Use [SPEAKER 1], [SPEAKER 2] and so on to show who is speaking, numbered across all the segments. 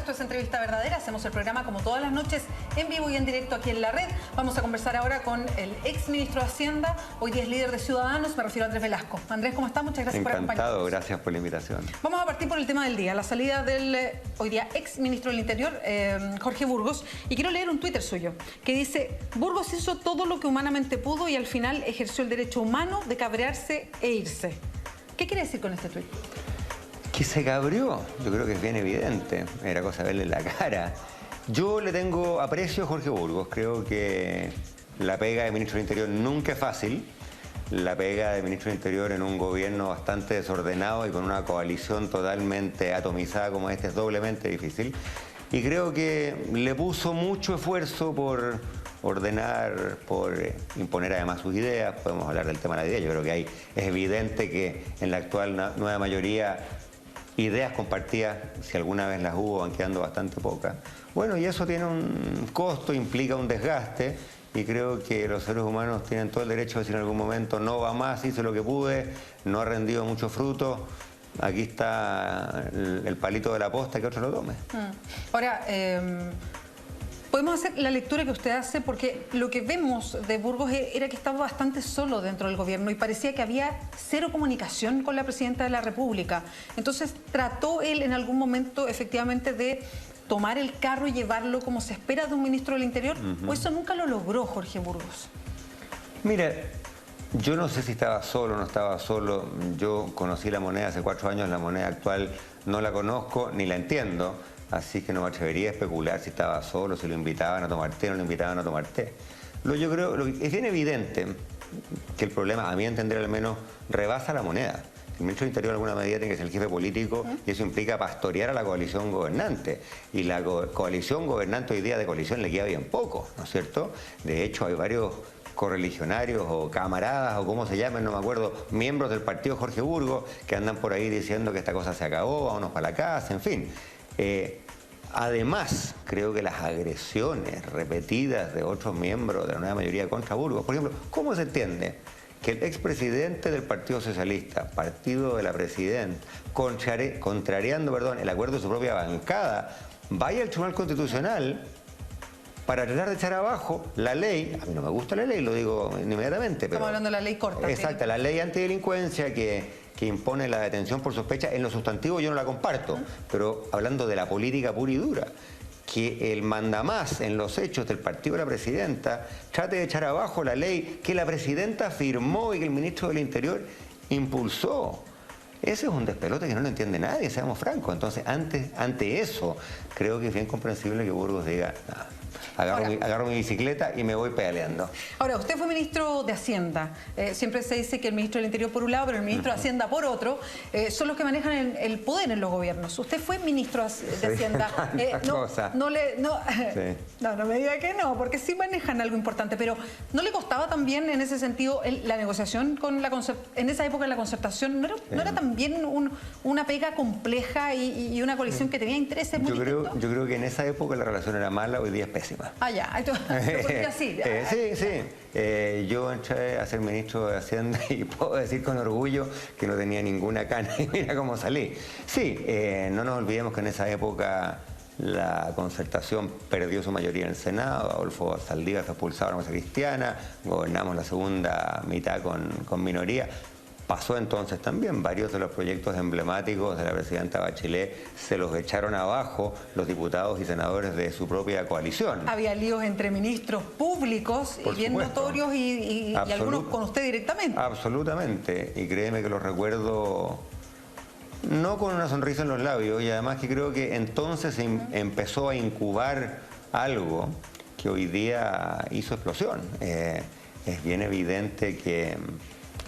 [SPEAKER 1] Esto es Entrevista Verdadera. Hacemos el programa como todas las noches en vivo y en directo aquí en la red. Vamos a conversar ahora con el ex ministro de Hacienda, hoy día es líder de Ciudadanos, me refiero a Andrés Velasco. Andrés, ¿cómo estás? Muchas gracias por acompañarnos.
[SPEAKER 2] Encantado, gracias por la invitación.
[SPEAKER 1] Vamos a partir por el tema del día, la salida del hoy día ex ministro del Interior, Jorge Burgos, y quiero leer un Twitter suyo que dice: Burgos hizo todo lo que humanamente pudo y al final ejerció el derecho humano de cabrearse e irse. ¿Qué quiere decir con este tuit?
[SPEAKER 2] Que se cabreó, yo creo que es bien evidente, era cosa de verle la cara. Yo le tengo aprecio a Jorge Burgos, creo que la pega de ministro del Interior nunca es fácil. La pega de ministro del Interior en un gobierno bastante desordenado y con una coalición totalmente atomizada como este es doblemente difícil. Y creo que le puso mucho esfuerzo por ordenar, por imponer además sus ideas. Podemos hablar del tema de la idea. Yo creo que es evidente que en la actual nueva mayoría ideas compartidas, si alguna vez las hubo, van quedando bastante pocas. Bueno, y eso tiene un costo, implica un desgaste. Y creo que los seres humanos tienen todo el derecho de decir en algún momento: no va más, hice lo que pude, no ha rendido mucho fruto, aquí está el palito de la posta, que otro lo tome.
[SPEAKER 1] Ahora, podemos hacer la lectura que usted hace, porque lo que vemos de Burgos era que estaba bastante solo dentro del gobierno y parecía que había cero comunicación con la presidenta de la República. Entonces, ¿trató él en algún momento efectivamente de tomar el carro y llevarlo como se espera de un ministro del Interior? ¿O eso nunca lo logró Jorge Burgos?
[SPEAKER 2] Mira, yo no sé si estaba solo o no estaba solo. Yo conocí la moneda hace 4 años, la moneda actual no la conozco ni la entiendo, así que no me atrevería a especular si estaba solo, si lo invitaban a tomar té o no lo invitaban a tomar té. Yo creo, es bien evidente que el problema, a mi entender al menos, rebasa la moneda. El ministro del Interior en alguna medida tiene que ser el jefe político y eso implica pastorear a la coalición gobernante. Y la coalición gobernante hoy día de coalición le queda bien poco, ¿no es cierto? De hecho, hay varios correligionarios o camaradas o como se llamen, no me acuerdo, miembros del partido Jorge Burgos que andan por ahí diciendo que esta cosa se acabó, vámonos para la casa, en fin. Además, creo que las agresiones repetidas de otros miembros de la nueva mayoría contra Burgos, por ejemplo, ¿cómo se entiende que el expresidente del Partido Socialista, partido de la presidenta, contrariando el acuerdo de su propia bancada, vaya al Tribunal Constitucional para tratar de echar abajo la ley? A mí no me gusta la ley, lo digo inmediatamente. Pero
[SPEAKER 1] estamos hablando de la ley corta.
[SPEAKER 2] Exacto, la ley antidelincuencia que impone la detención por sospecha. En lo sustantivo yo no la comparto, pero hablando de la política pura y dura, que el mandamás en los hechos del partido de la presidenta trate de echar abajo la ley que la presidenta firmó y que el ministro del Interior impulsó. Ese es un despelote que no lo entiende nadie, seamos francos. Entonces, ante eso, creo que es bien comprensible que Burgos diga: agarro mi bicicleta y me voy pedaleando.
[SPEAKER 1] Ahora, usted fue ministro de Hacienda. Siempre se dice que el ministro del Interior por un lado, pero el ministro de Hacienda por otro, son los que manejan el poder en los gobiernos. Usted fue ministro de Hacienda. No me diga que no, porque sí manejan algo importante, pero ¿no le costaba también en ese sentido la negociación con en esa época la concertación? ¿No era también una pega compleja y una coalición que tenía intereses muy distintos?
[SPEAKER 2] Yo creo que en esa época la relación era mala, hoy día es pésima.
[SPEAKER 1] Ah, ya. Así.
[SPEAKER 2] Sí. Yo entré a ser ministro de Hacienda y puedo decir con orgullo que no tenía ninguna cana y mira cómo salí. Sí, no nos olvidemos que en esa época la concertación perdió su mayoría en el Senado. Adolfo Saldívar fue expulsado de la Mesa Cristiana, gobernamos la segunda mitad con minoría. Pasó entonces también, varios de los proyectos emblemáticos de la presidenta Bachelet se los echaron abajo los diputados y senadores de su propia coalición.
[SPEAKER 1] Había líos entre ministros públicos y bien notorios y algunos con usted directamente.
[SPEAKER 2] Absolutamente, y créeme que los recuerdo no con una sonrisa en los labios, y además que creo que entonces empezó a incubar algo que hoy día hizo explosión. Es bien evidente que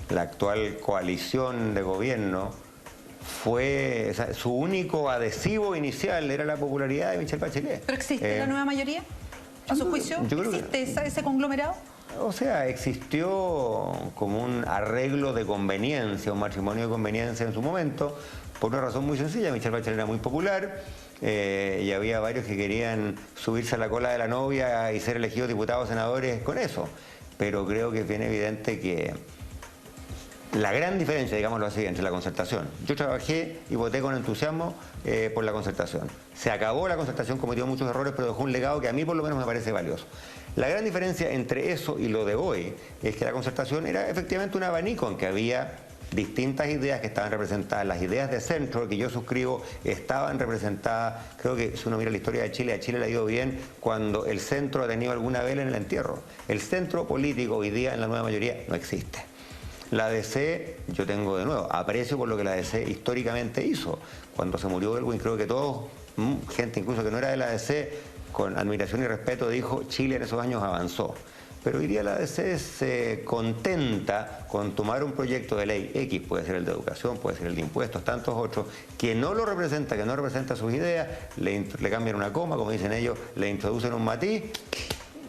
[SPEAKER 2] la actual coalición de gobierno su único adhesivo inicial era la popularidad de Michelle Bachelet.
[SPEAKER 1] ¿Pero existe la nueva mayoría? ¿A su juicio? ¿Existe ese conglomerado?
[SPEAKER 2] O sea, existió como un arreglo de conveniencia, un matrimonio de conveniencia en su momento, por una razón muy sencilla. Michelle Bachelet era muy popular y había varios que querían subirse a la cola de la novia y ser elegidos diputados o senadores con eso. Pero creo que es bien evidente que la gran diferencia, digámoslo así, entre la concertación. Yo trabajé y voté con entusiasmo por la concertación. Se acabó la concertación, cometió muchos errores, pero dejó un legado que a mí por lo menos me parece valioso. La gran diferencia entre eso y lo de hoy es que la concertación era efectivamente un abanico en que había distintas ideas que estaban representadas. Las ideas de centro que yo suscribo estaban representadas. Creo que si uno mira la historia de Chile, a Chile le ha ido bien cuando el centro ha tenido alguna vela en el entierro. El centro político hoy día en la nueva mayoría no existe. La DC, yo tengo de nuevo aprecio por lo que la DC históricamente hizo. Cuando se murió Elwin, creo que todos, gente incluso que no era de la DC, con admiración y respeto dijo, Chile en esos años avanzó. Pero hoy día la DC se contenta con tomar un proyecto de ley X, puede ser el de educación, puede ser el de impuestos, tantos otros, que no lo representa, que no representa sus ideas, le cambian una coma, como dicen ellos, le introducen un matiz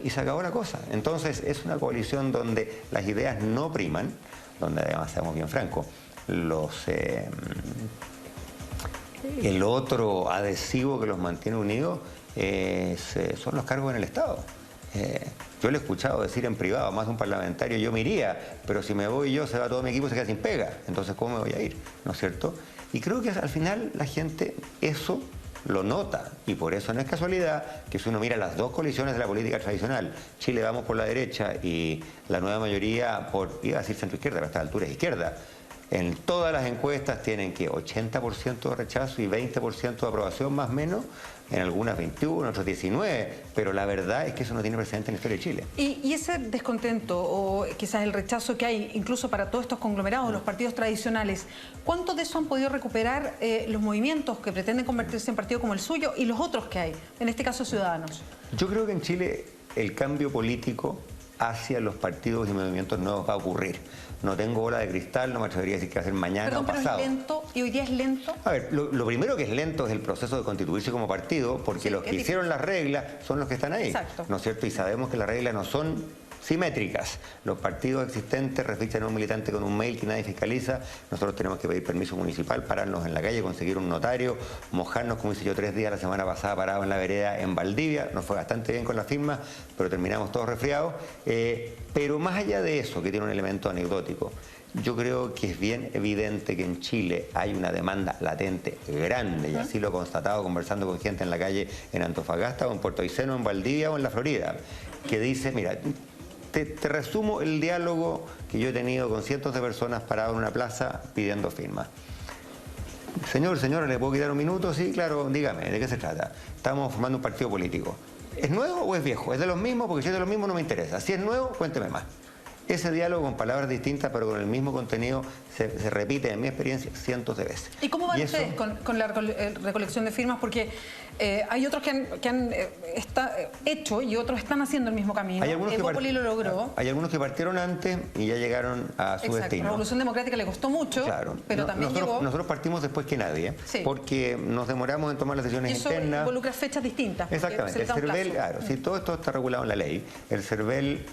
[SPEAKER 2] y se acabó la cosa. Entonces es una coalición donde las ideas no priman, donde además, seamos bien francos, el otro adhesivo que los mantiene unidos son los cargos en el Estado. Yo le he escuchado decir en privado, más de un parlamentario, yo me iría, pero si me voy yo, se va todo mi equipo y se queda sin pega. Entonces, ¿cómo me voy a ir? ¿No es cierto? Y creo que al final la gente eso lo nota, y por eso no es casualidad que si uno mira las dos coaliciones de la política tradicional, Chile Vamos por la derecha y la nueva mayoría por, iba a decir centro-izquierda, pero a esta altura es izquierda, en todas las encuestas tienen que 80% de rechazo y 20% de aprobación más o menos, en algunas 21, en otras 19, pero la verdad es que eso no tiene precedente en la historia de Chile.
[SPEAKER 1] Y ese descontento o quizás el rechazo que hay incluso para todos estos conglomerados, los partidos tradicionales, ¿cuánto de eso han podido recuperar los movimientos que pretenden convertirse en partido como el suyo y los otros que hay, en este caso Ciudadanos?
[SPEAKER 2] Yo creo que en Chile el cambio político hacia los partidos y movimientos nuevos va a ocurrir. No tengo bola de cristal, no me atrevería a decir que va a ser mañana o pasado.
[SPEAKER 1] ¿Pero es lento y hoy día es lento?
[SPEAKER 2] A ver, lo primero que es lento es el proceso de constituirse como partido, porque sí, los que hicieron las reglas son los que están ahí.
[SPEAKER 1] Exacto.
[SPEAKER 2] ¿No es cierto? Y sabemos que las reglas no son simétricas. Los partidos existentes registran a un militante con un mail que nadie fiscaliza. Nosotros tenemos que pedir permiso municipal, pararnos en la calle, conseguir un notario, mojarnos, como hice yo 3 días la semana pasada parado en la vereda en Valdivia. Nos fue bastante bien con la firma, pero terminamos todos resfriados. Pero más allá de eso, que tiene un elemento anecdótico, yo creo que es bien evidente que en Chile hay una demanda latente grande, y así lo he constatado conversando con gente en la calle en Antofagasta o en Puerto Aysén o en Valdivia o en la Florida, que dice, mira, te resumo el diálogo que yo he tenido con cientos de personas paradas en una plaza pidiendo firmas. Señora, ¿le puedo quitar un minuto? Sí, claro, dígame, ¿de qué se trata? Estamos formando un partido político. ¿Es nuevo o es viejo? ¿Es de los mismos? Porque si es de los mismos no me interesa. Si es nuevo, cuénteme más. Ese diálogo con palabras distintas pero con el mismo contenido se repite en mi experiencia cientos de veces.
[SPEAKER 1] ¿Y cómo van ustedes con la recolección de firmas? Porque hay otros que han hecho y otros están haciendo el mismo camino. Evópoli lo logró.
[SPEAKER 2] Hay algunos que partieron antes y ya llegaron a su destino.
[SPEAKER 1] La Revolución Democrática le costó mucho,
[SPEAKER 2] claro,
[SPEAKER 1] pero también llegó.
[SPEAKER 2] Nosotros partimos después que nadie, sí, porque nos demoramos en tomar las decisiones
[SPEAKER 1] internas.
[SPEAKER 2] Eso
[SPEAKER 1] involucra fechas distintas.
[SPEAKER 2] Exactamente. El CERVEL, claro, si todo esto está regulado en la ley, el CERVEL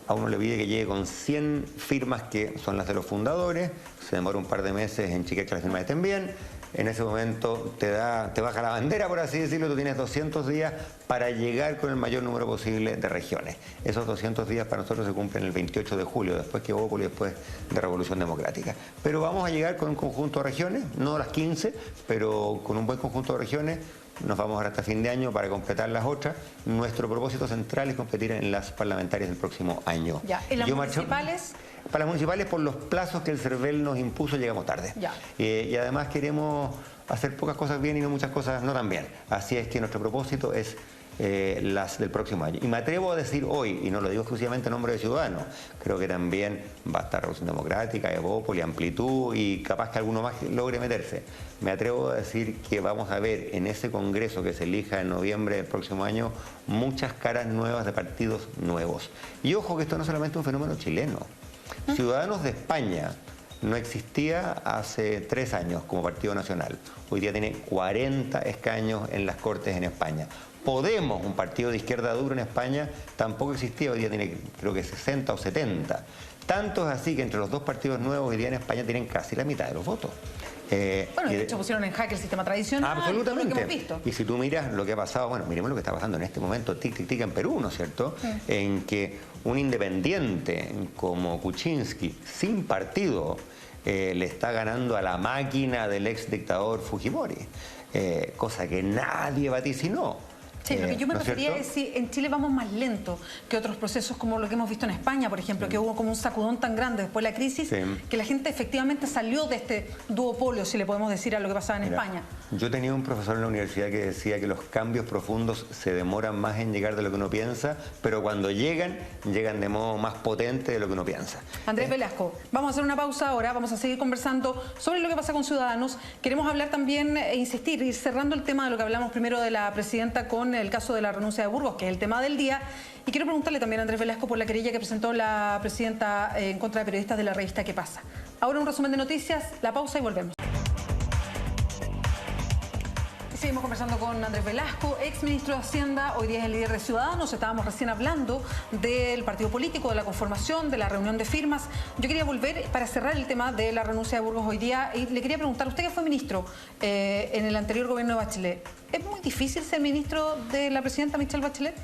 [SPEAKER 2] a uno le pide que llegue con 100 firmas que son las de los fundadores, se demora un par de meses en chequear que las firmas estén bien, en ese momento te baja la bandera, por así decirlo, tú tienes 200 días para llegar con el mayor número posible de regiones. Esos 200 días para nosotros se cumplen el 28 de julio, después que Evópoli, después de Revolución Democrática. Pero vamos a llegar con un conjunto de regiones, no las 15, pero con un buen conjunto de regiones. Nos vamos a dar hasta fin de año para completar las otras. Nuestro propósito central es competir en las parlamentarias del próximo año.
[SPEAKER 1] Ya. ¿En las municipales?
[SPEAKER 2] Para las municipales, por los plazos que el CERVEL nos impuso, llegamos tarde.
[SPEAKER 1] Ya.
[SPEAKER 2] Y además queremos hacer pocas cosas bien y no muchas cosas no tan bien. Así es que nuestro propósito es las del próximo año. Y me atrevo a decir hoy, y no lo digo exclusivamente en nombre de Ciudadanos, creo que también va a estar Revolución Democrática, Evópoli, Amplitud y capaz que alguno más logre meterse. Me atrevo a decir que vamos a ver en ese congreso que se elija en noviembre del próximo año muchas caras nuevas de partidos nuevos. Y ojo que esto no es solamente un fenómeno chileno. Ciudadanos de España no existía hace 3 años como partido nacional. Hoy día tiene 40 escaños en las Cortes en España. Podemos, un partido de izquierda duro en España, tampoco existía, hoy día tiene creo que 60 o 70. Tanto es así que entre los dos partidos nuevos hoy día en España tienen casi la mitad de los votos.
[SPEAKER 1] Bueno, de hecho pusieron en jaque el sistema tradicional.
[SPEAKER 2] Absolutamente.
[SPEAKER 1] Lo que hemos visto.
[SPEAKER 2] Y si tú miras lo que ha pasado, bueno, miremos lo que está pasando en este momento, tic, tic, tic, en Perú, ¿no es cierto? En que un independiente como Kuczynski, sin partido, le está ganando a la máquina del ex dictador Fujimori, cosa que nadie vaticinó.
[SPEAKER 1] Sí, lo que yo me refería es si en Chile vamos más lento que otros procesos como lo que hemos visto en España, por ejemplo, que hubo como un sacudón tan grande después de la crisis, que la gente efectivamente salió de este duopolio, si le podemos decir, a lo que pasaba en España.
[SPEAKER 2] Yo tenía un profesor en la universidad que decía que los cambios profundos se demoran más en llegar de lo que uno piensa, pero cuando llegan de modo más potente de lo que uno piensa.
[SPEAKER 1] Andrés Velasco, vamos a hacer una pausa ahora, vamos a seguir conversando sobre lo que pasa con Ciudadanos. Queremos hablar también e insistir, ir cerrando el tema de lo que hablamos primero de la presidenta con el caso de la renuncia de Burgos, que es el tema del día. Y quiero preguntarle también a Andrés Velasco por la querella que presentó la presidenta en contra de periodistas de la revista ¿Qué pasa? Ahora un resumen de noticias, la pausa y volvemos. Seguimos conversando con Andrés Velasco, ex ministro de Hacienda, hoy día es el líder de Ciudadanos. Estábamos recién hablando del partido político, de la conformación, de la reunión de firmas. Yo quería volver para cerrar el tema de la renuncia de Burgos hoy día y le quería preguntar, usted que fue ministro en el anterior gobierno de Bachelet, ¿es muy difícil ser ministro de la presidenta Michelle Bachelet?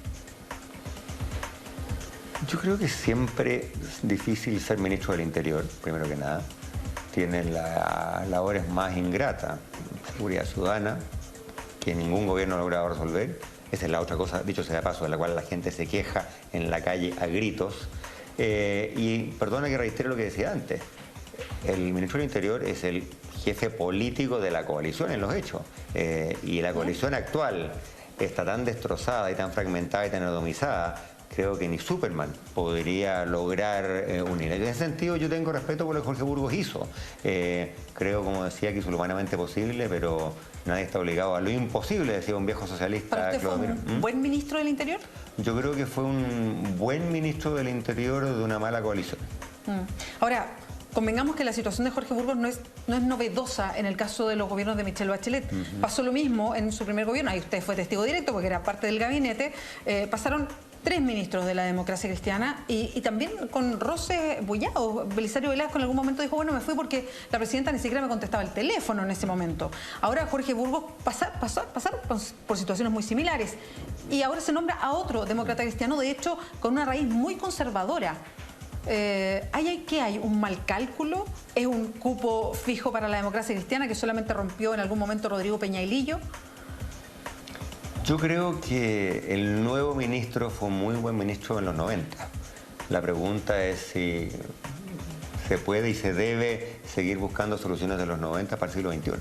[SPEAKER 2] Yo creo que siempre es difícil ser ministro del Interior, primero que nada. Tienen las labores más ingratas, seguridad ciudadana, que ningún gobierno ha logrado resolver. Esa es la otra cosa, dicho sea de paso, de la cual la gente se queja en la calle a gritos. Y perdona que reitere lo que decía antes, el ministro del Interior es el jefe político de la coalición en los hechos. Y la coalición actual está tan destrozada y tan fragmentada y tan atomizada, creo que ni Superman podría lograr unir. En ese sentido yo tengo respeto por lo que Jorge Burgos hizo. Creo, como decía, que hizo lo humanamente posible, pero nadie está obligado a lo imposible, decía un viejo socialista.
[SPEAKER 1] ¿Para usted fue un buen ministro del Interior?
[SPEAKER 2] Yo creo que fue un buen ministro del Interior de una mala coalición.
[SPEAKER 1] Ahora, convengamos que la situación de Jorge Burgos no es novedosa en el caso de los gobiernos de Michelle Bachelet. Pasó lo mismo en su primer gobierno, ahí usted fue testigo directo porque era parte del gabinete. Pasaron 3 ministros de la democracia cristiana y también con roces bullados. Belisario Velasco en algún momento dijo, bueno, me fui porque la presidenta ni siquiera me contestaba el teléfono en ese momento. Ahora Jorge Burgos pasaron por situaciones muy similares y ahora se nombra a otro demócrata cristiano, de hecho, con una raíz muy conservadora. ¿Qué hay? ¿Un mal cálculo? ¿Es un cupo fijo para la democracia cristiana que solamente rompió en algún momento Rodrigo Peñailillo?
[SPEAKER 2] Yo creo que el nuevo ministro fue un muy buen ministro en los 90. La pregunta es si se puede y se debe seguir buscando soluciones de los 90 para el siglo XXI.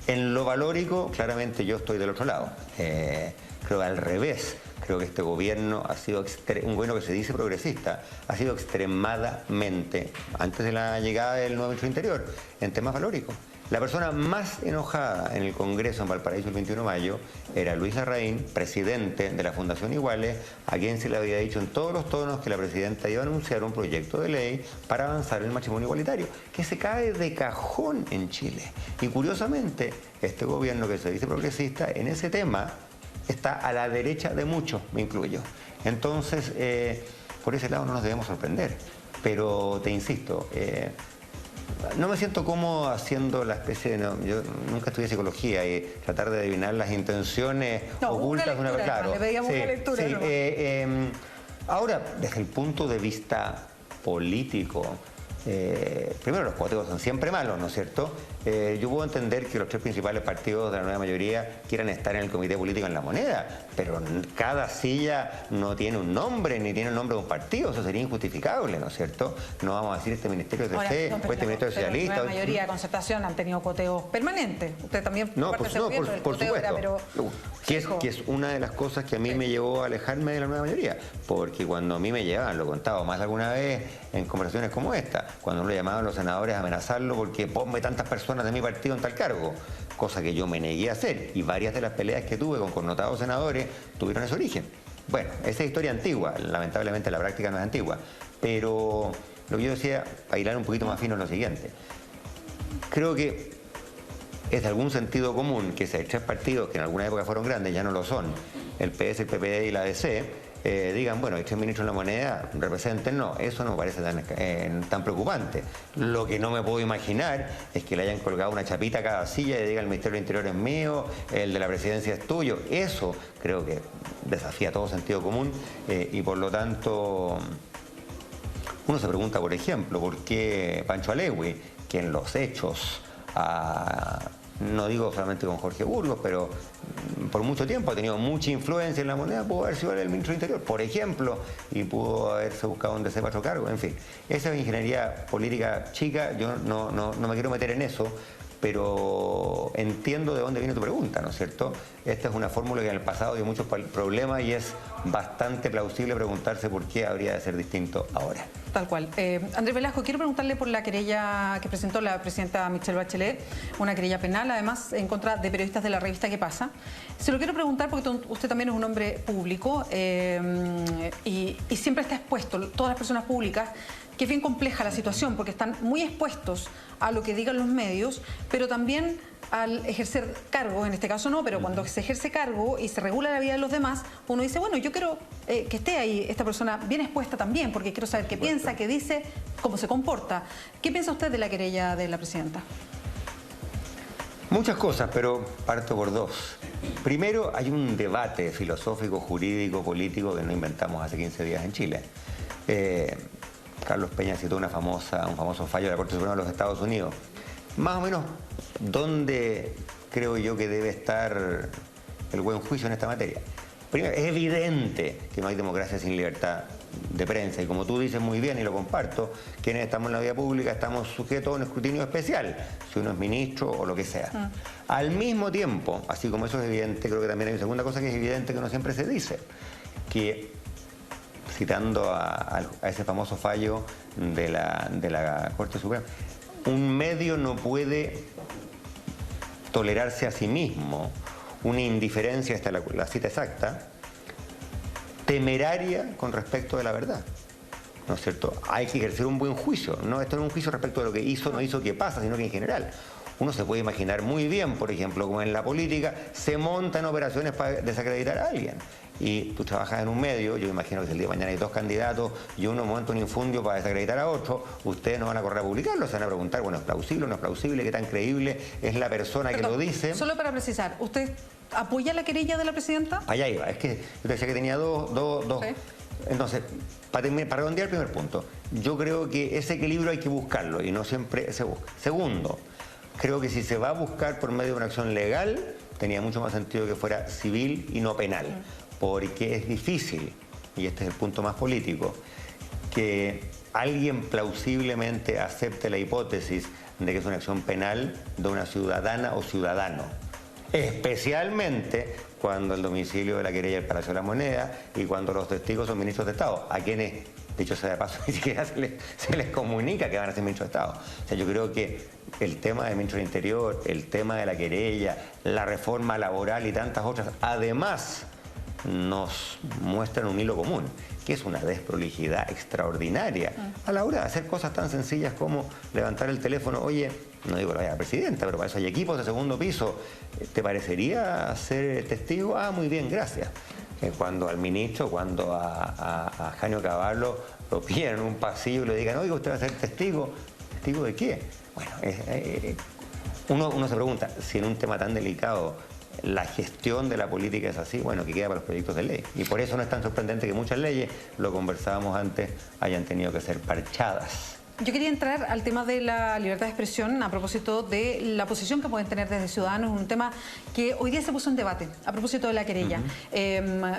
[SPEAKER 2] En lo valórico, claramente yo estoy del otro lado. Creo al revés. Creo que este gobierno ha sido un gobierno que se dice progresista, ha sido extremadamente, antes de la llegada del nuevo ministro del Interior, en temas valóricos. La persona más enojada en el Congreso en Valparaíso el 21 de mayo era Luis Larraín, presidente de la Fundación Iguales, a quien se le había dicho en todos los tonos que la presidenta iba a anunciar un proyecto de ley para avanzar en el matrimonio igualitario, que se cae de cajón en Chile. Y curiosamente, este gobierno que se dice progresista en ese tema está a la derecha de muchos, me incluyo. Entonces, por ese lado no nos debemos sorprender. Pero te insisto, no me siento cómodo haciendo la especie de... yo nunca estudié psicología y tratar de adivinar las intenciones ocultas de una persona. Claro,
[SPEAKER 1] le pedíamos una lectura.
[SPEAKER 2] Sí, ahora, desde el punto de vista político, primero los cuoteos son siempre malos, ¿no es cierto? Yo puedo entender que los 3 principales partidos de la nueva mayoría quieran estar en el comité político en La Moneda, pero cada silla no tiene un nombre, ni tiene el nombre de un partido, eso sería injustificable, ¿no es cierto? No vamos a decir este ministerio es de fe, o este ministerio es socialista.
[SPEAKER 1] La mayoría de concertación han tenido coteos permanentes. Usted también
[SPEAKER 2] por supuesto. Que es una de las cosas que a mí me llevó a alejarme de la nueva mayoría, porque cuando a mí me llevaban, lo he contado más de alguna vez en conversaciones como esta, cuando le llamaban los senadores a amenazarlo porque ponme tantas personas de mi partido en tal cargo, cosa que yo me negué a hacer, y varias de las peleas que tuve con connotados senadores tuvieron ese origen. Bueno, esa es historia antigua, lamentablemente la práctica no es antigua, pero lo que yo decía, para hilar un poquito más fino, es lo siguiente. Creo que es de algún sentido común que si hay 3 partidos que en alguna época fueron grandes, ya no lo son, el PS, el PPD y la ADC, digan, bueno, este ministro de la moneda, representen, no, eso no me parece tan preocupante. Lo que no me puedo imaginar es que le hayan colgado una chapita a cada silla y digan el Ministerio del Interior es mío, el de la presidencia es tuyo. Eso creo que desafía todo sentido común y por lo tanto uno se pregunta, por ejemplo, por qué Pancho Alegui, que en los hechos no digo solamente con Jorge Burgos, pero por mucho tiempo ha tenido mucha influencia en la moneda, pudo haber sido el ministro del Interior, por ejemplo, y pudo haberse buscado donde se otro cargo, en fin. Esa es ingeniería política chica, yo no me quiero meter en eso, pero entiendo de dónde viene tu pregunta, ¿no es cierto? Esta es una fórmula que en el pasado dio muchos problemas y es bastante plausible preguntarse por qué habría de ser distinto ahora.
[SPEAKER 1] Tal cual. Andrés Velasco, quiero preguntarle por la querella que presentó la presidenta Michelle Bachelet, una querella penal, además, en contra de periodistas de la revista ¿Qué pasa? Se lo quiero preguntar porque usted también es un hombre público y siempre está expuesto, todas las personas públicas, que es bien compleja la situación porque están muy expuestos a lo que digan los medios, pero también al ejercer cargo, en este caso no, pero cuando se ejerce cargo y se regula la vida de los demás, uno dice, bueno, yo quiero que esté ahí esta persona bien expuesta también, porque quiero saber qué piensa, qué dice, cómo se comporta. ¿Qué piensa usted de la querella de la presidenta?
[SPEAKER 2] Muchas cosas, pero parto por dos. Primero, hay un debate filosófico, jurídico, político que no inventamos hace 15 días en Chile. Carlos Peña citó un famoso fallo de la Corte Suprema de los Estados Unidos. Más o menos, ¿dónde creo yo que debe estar el buen juicio en esta materia? Primero, es evidente que no hay democracia sin libertad de prensa y como tú dices muy bien y lo comparto, quienes estamos en la vida pública estamos sujetos a un escrutinio especial, si uno es ministro o lo que sea. Al mismo tiempo, así como eso es evidente, creo que también hay una segunda cosa que es evidente que no siempre se dice, que citando a ese famoso fallo de la Corte Suprema, un medio no puede tolerarse a sí mismo una indiferencia, esta es la cita exacta, temeraria con respecto de la verdad. ¿No es cierto? Hay que ejercer un buen juicio. No, esto no es un juicio respecto de lo que hizo, no hizo, qué pasa, sino que en general. Uno se puede imaginar muy bien, por ejemplo, como en la política, se montan operaciones para desacreditar a alguien. Y tú trabajas en un medio, yo imagino que si el día de mañana hay dos candidatos y uno monta un infundio para desacreditar a otro, ustedes no van a correr a publicarlo, se van a preguntar, bueno, ¿es plausible o no es plausible? ¿Qué tan creíble es la persona que lo dice?
[SPEAKER 1] Solo para precisar, ¿usted apoya la querella de la presidenta?
[SPEAKER 2] Allá iba, es que yo te decía que tenía dos. ¿Sí? Entonces, para redondear el primer punto, yo creo que ese equilibrio hay que buscarlo y no siempre se busca. Segundo, creo que si se va a buscar por medio de una acción legal, tenía mucho más sentido que fuera civil y no penal, porque es difícil, y este es el punto más político, que alguien plausiblemente acepte la hipótesis de que es una acción penal de una ciudadana o ciudadano, especialmente cuando el domicilio de la querella es el Palacio de la Moneda y cuando los testigos son ministros de Estado, a quienes, dicho sea de paso, ni siquiera se les comunica que van a ser ministros de Estado. O sea, yo creo que el tema del ministro del Interior, el tema de la querella, la reforma laboral y tantas otras, además nos muestran un hilo común, que es una desprolijidad extraordinaria a la hora de hacer cosas tan sencillas como levantar el teléfono. Oye, no digo la presidenta, pero para eso hay equipos de segundo piso. ¿Te parecería ser testigo? Ah, muy bien, gracias. Cuando al ministro, cuando a Janio Cavallo lo pillan en un pasillo y le digan, oiga, ¿usted va a ser testigo? ¿Testigo de qué? Bueno, uno se pregunta, si en un tema tan delicado la gestión de la política es así, bueno, que queda para los proyectos de ley. Y por eso no es tan sorprendente que muchas leyes, lo conversábamos antes, hayan tenido que ser parchadas.
[SPEAKER 1] Yo quería entrar al tema de la libertad de expresión a propósito de la posición que pueden tener desde Ciudadanos, un tema que hoy día se puso en debate a propósito de la querella.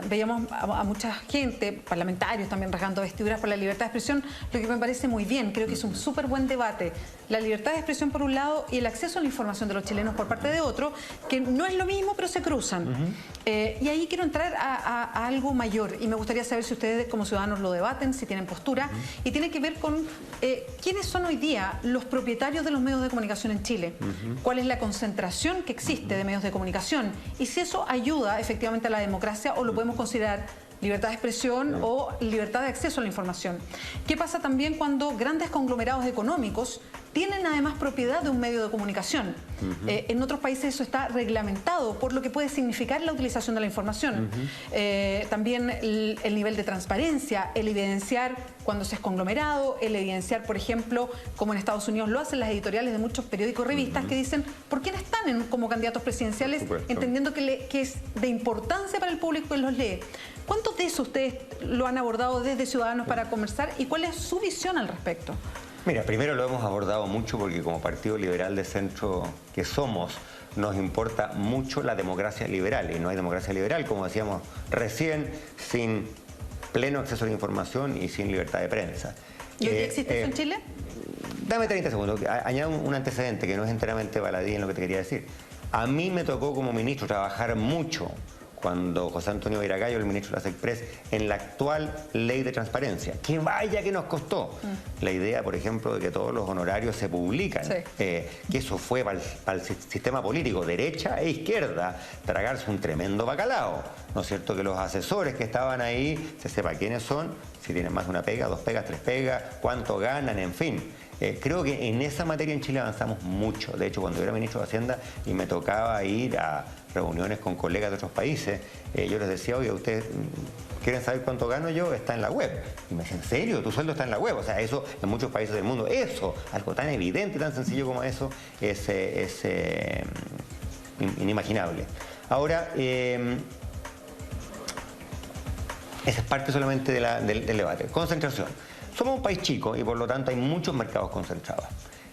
[SPEAKER 1] Veíamos a mucha gente, parlamentarios también rasgando vestiduras por la libertad de expresión, lo que me parece muy bien, creo que es un súper buen debate. La libertad de expresión por un lado y el acceso a la información de los chilenos por parte de otro, que no es lo mismo pero se cruzan. Y ahí quiero entrar a algo mayor y me gustaría saber si ustedes como ciudadanos lo debaten, si tienen postura, y tiene que ver con ¿quiénes son hoy día los propietarios de los medios de comunicación en Chile? ¿Cuál es la concentración que existe de medios de comunicación? Y si eso ayuda efectivamente a la democracia o lo podemos considerar libertad de expresión o libertad de acceso a la información. ¿Qué pasa también cuando grandes conglomerados económicos tienen además propiedad de un medio de comunicación. En otros países eso está reglamentado por lo que puede significar la utilización de la información. También el nivel de transparencia, el evidenciar cuando se es conglomerado, el evidenciar, por ejemplo, como en Estados Unidos lo hacen las editoriales de muchos periódicos y revistas que dicen por quién están como candidatos presidenciales, entendiendo que es de importancia para el público que los lee. ¿Cuánto de eso ustedes lo han abordado desde Ciudadanos para conversar y cuál es su visión al respecto?
[SPEAKER 2] Mira, primero lo hemos abordado mucho porque como Partido Liberal de Centro que somos, nos importa mucho la democracia liberal. Y no hay democracia liberal, como decíamos recién, sin pleno acceso a la información y sin libertad de prensa.
[SPEAKER 1] ¿Y hoy existe eso en Chile?
[SPEAKER 2] Dame 30 segundos. Añado un antecedente que no es enteramente baladí en lo que te quería decir. A mí me tocó como ministro trabajar mucho cuando José Antonio Viragayo, el ministro de la SECPRES, en la actual ley de transparencia. ¡Que vaya que nos costó! La idea, por ejemplo, de que todos los honorarios se publican, que eso fue para el sistema político, derecha e izquierda, tragarse un tremendo bacalao. ¿No es cierto? Que los asesores que estaban ahí, se sepa quiénes son, si tienen más de una pega, 2 pegas, 3 pegas, cuánto ganan, en fin. Creo que en esa materia en Chile avanzamos mucho. De hecho, cuando yo era ministro de Hacienda y me tocaba ir a reuniones con colegas de otros países, yo les decía, oye, ¿ustedes quieren saber cuánto gano yo? Está en la web. Y me decían, ¿en serio? ¿Tu sueldo está en la web? O sea, eso en muchos países del mundo, eso, algo tan evidente, tan sencillo como eso, es inimaginable. Ahora, esa es parte solamente del debate. Concentración. Somos un país chico y por lo tanto hay muchos mercados concentrados.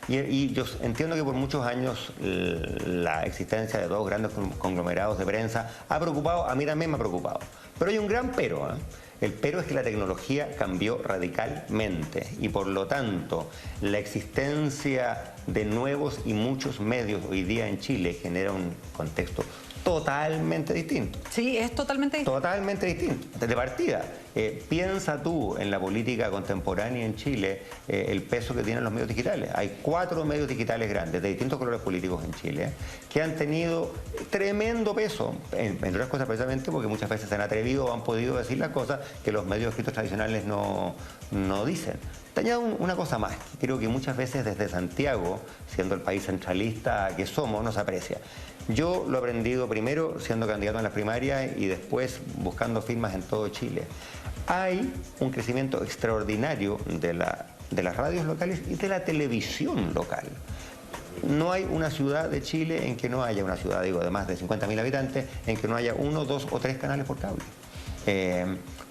[SPEAKER 2] Y yo entiendo que por muchos años la existencia de 2 grandes conglomerados de prensa ha preocupado, a mí también me ha preocupado. Pero hay un gran pero, ¿eh? El pero es que la tecnología cambió radicalmente y por lo tanto la existencia de nuevos y muchos medios hoy día en Chile genera un contexto totalmente distinto.
[SPEAKER 1] Sí, es totalmente distinto.
[SPEAKER 2] Totalmente distinto. De partida, piensa tú en la política contemporánea en Chile, el peso que tienen los medios digitales. Hay 4 medios digitales grandes de distintos colores políticos en Chile que han tenido tremendo peso, entre otras cosas precisamente porque muchas veces se han atrevido o han podido decir las cosas que los medios escritos tradicionales no dicen. Te añado una cosa más, que creo que muchas veces desde Santiago, siendo el país centralista que somos, nos aprecia. Yo lo he aprendido primero siendo candidato en las primarias y después buscando firmas en todo Chile. Hay un crecimiento extraordinario de las radios locales y de la televisión local. No hay una ciudad de Chile en que no haya, una ciudad digo de más de 50.000 habitantes, en que no haya 1, 2 o 3 canales por cable.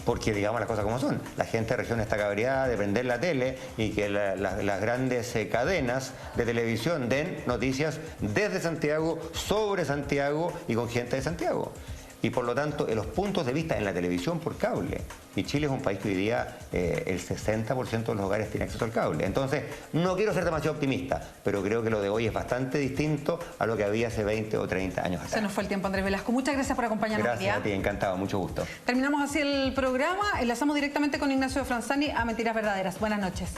[SPEAKER 2] Porque digamos las cosas como son, la gente de región está cabreada de prender la tele y que las grandes cadenas de televisión den noticias desde Santiago, sobre Santiago y con gente de Santiago. Y por lo tanto, los puntos de vista en la televisión por cable. Y Chile es un país que hoy día el 60% de los hogares tiene acceso al cable. Entonces, no quiero ser demasiado optimista, pero creo que lo de hoy es bastante distinto a lo que había hace 20 o 30 años atrás.
[SPEAKER 1] Se nos fue el tiempo, Andrés Velasco. Muchas gracias por acompañarnos.
[SPEAKER 2] Gracias a ti, encantado, mucho gusto.
[SPEAKER 1] Terminamos así el programa. Enlazamos directamente con Ignacio Franzani a Mentiras Verdaderas. Buenas noches.